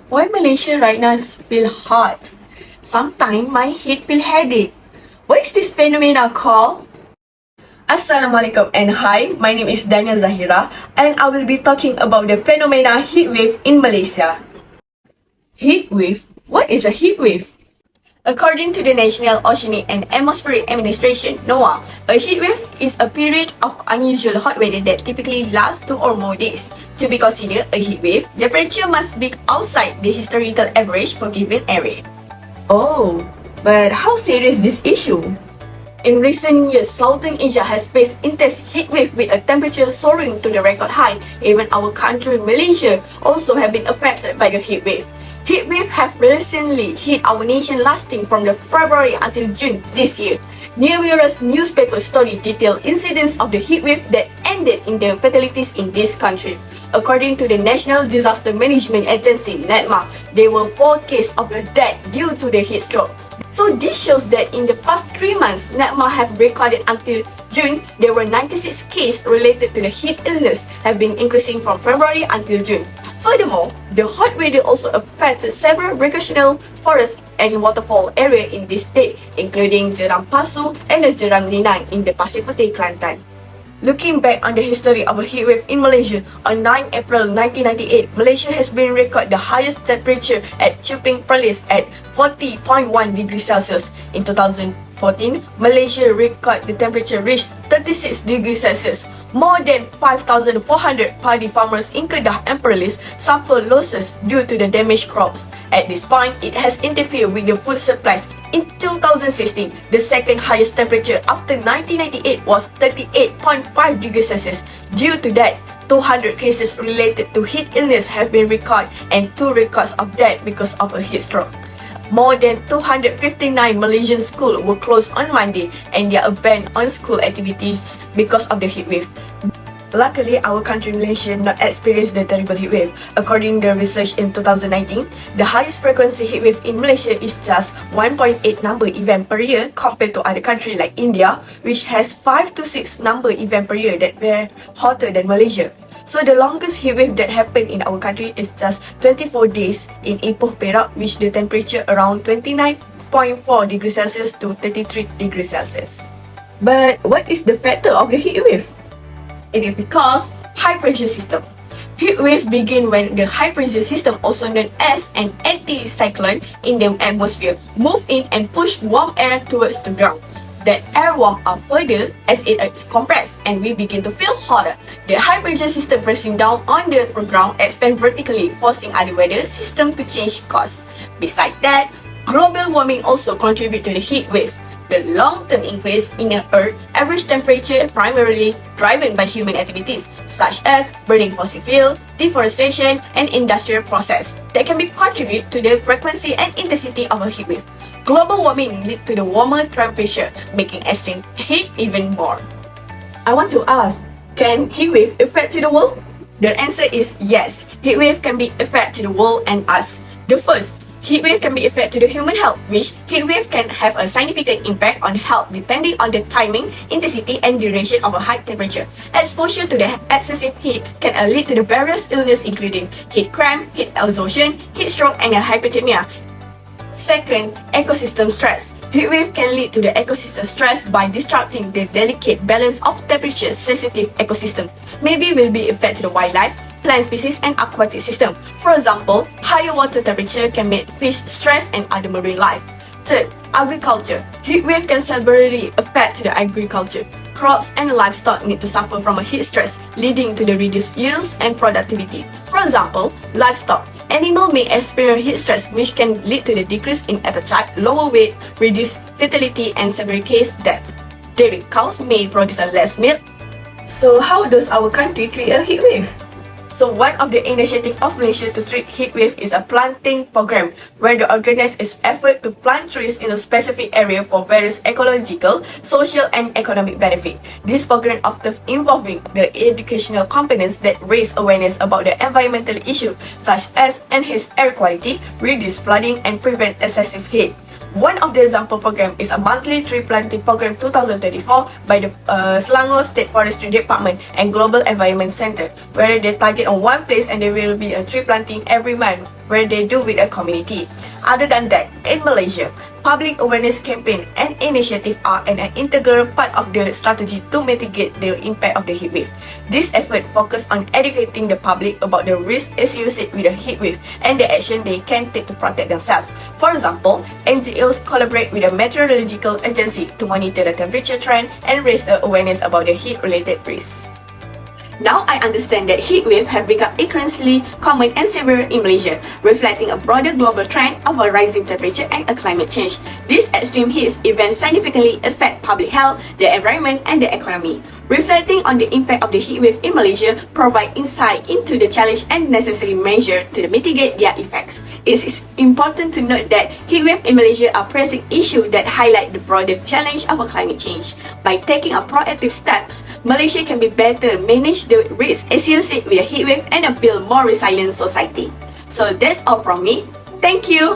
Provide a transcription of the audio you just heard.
Why Malaysia right now feel hot? Sometimes my head feel headache. What is this phenomena called? Assalamualaikum and hi, my name is Dania Zahira and I will be talking about the phenomena heat wave in Malaysia. Heat wave? What is a heat wave? According to the National Oceanic and Atmospheric Administration, NOAA, a heat wave is a period of unusual hot weather that typically lasts 2 or more days. To be considered a heat wave, the temperature must be outside the historical average for given area. Oh, but how serious is this issue? In recent years, Southern Asia has faced intense heat wave with a temperature soaring to the record high. Even our country, Malaysia, also have been affected by the heat wave. Heat waves have recently hit our nation lasting from the February until June this year. Numerous newspaper stories detail incidents of the heat wave that ended in the fatalities in this country. According to the National Disaster Management Agency, NEDMA, there were 4 cases of the death due to the heat stroke. So this shows that in the past 3 months, NEDMA have recorded until June, there were 96 cases related to the heat illness have been increasing from February until June. Furthermore, the hot weather also affected several recreational forests and waterfall areas in this state, including Jeram Pasu and the Jeram Ninang in the Pasir Putih, Kelantan. Looking back on the history of a heat wave in Malaysia, on 9 April 1998, Malaysia has been recorded the highest temperature at Chuping Perlis at 40.1 degrees Celsius. In 2014, Malaysia recorded the temperature reached 36 degrees Celsius. More than 5,400 paddy farmers in Kedah and Perlis suffer losses due to the damaged crops. At this point, it has interfered with the food supplies. In 2016, the second highest temperature after 1998 was 38.5 degrees Celsius. Due to that, 200 cases related to heat illness have been recorded and 2 records of death because of a heat stroke. More than 259 Malaysian schools were closed on Monday and they are banned on school activities because of the heat wave. Luckily, our country Malaysia not experienced the terrible heat wave. According to research in 2019, the highest frequency heat wave in Malaysia is just 1.8 number event per year compared to other countries like India, which has 5 to 6 number event per year that were hotter than Malaysia. So the longest heat wave that happened in our country is just 24 days in Ipoh, Perak, which the temperature around 29.4 degrees Celsius to 33 degrees Celsius. But what is the factor of the heat wave? It is because high pressure system. Heat wave begin when the high pressure system, also known as an anticyclone in the atmosphere, move in and push warm air towards the ground. That air warms up further as it is compressed and we begin to feel hotter. The high pressure system pressing down on the ground expand vertically, forcing other weather system to change course. Besides that, global warming also contributes to the heat wave. The long-term increase in the Earth's average temperature primarily driven by human activities such as burning fossil fuel, deforestation, and industrial process that can be contribute to the frequency and intensity of a heat wave. Global warming leads to the warmer temperature, making extreme heat even more. I want to ask, can heat wave affect the world? The answer is yes. Heat wave can be affect to the world and us. The first, heat wave can be affect to the human health, which heat wave can have a significant impact on health depending on the timing, intensity, and duration of a high temperature. Exposure to the excessive heat can lead to the various illness including heat cramp, heat exhaustion, heat stroke, and hypothermia. Second, ecosystem stress. Heat wave can lead to the ecosystem stress by disrupting the delicate balance of temperature-sensitive ecosystem. Maybe will be affect to the wildlife, plant species, and aquatic system. For example, higher water temperature can make fish stress and other marine life. Third, agriculture. Heat wave can severely affect the agriculture. Crops and livestock need to suffer from a heat stress, leading to the reduced yields and productivity. For example, livestock. Animals may experience heat stress, which can lead to the decrease in appetite, lower weight, reduced fertility, and severe case death. Dairy cows may produce less milk. So how does our country treat a heat wave? So one of the initiatives of Malaysia to treat heat wave is a planting program where the organize its effort to plant trees in a specific area for various ecological, social, and economic benefit. This program often involving the educational components that raise awareness about the environmental issue such as enhance air quality, reduce flooding, and prevent excessive heat. One of the example program is a monthly tree planting program 2024 by the Selangor State Forestry Department and Global Environment Center, where they target on one place and there will be a tree planting every month where they do with a community. Other than that, in Malaysia, public awareness campaign and initiative are an integral part of the strategy to mitigate the impact of the heat wave. This effort focus on educating the public about the risk associated with the heat wave and the action they can take to protect themselves. For example, NGOs collaborate with a meteorological agency to monitor the temperature trend and raise the awareness about the heat-related risks. Now I understand that heat waves have become increasingly common and severe in Malaysia, reflecting a broader global trend of a rising temperature and a climate change. These extreme heat events significantly affect public health, the environment, and the economy. Reflecting on the impact of the heat wave in Malaysia provide insight into the challenge and necessary measures to mitigate their effects. It is important to note that heat waves in Malaysia are pressing issues that highlight the broader challenge of climate change. By taking a proactive steps, Malaysia can be better manage the risk associated with the heat wave and build more resilient society. So that's all from me. Thank you.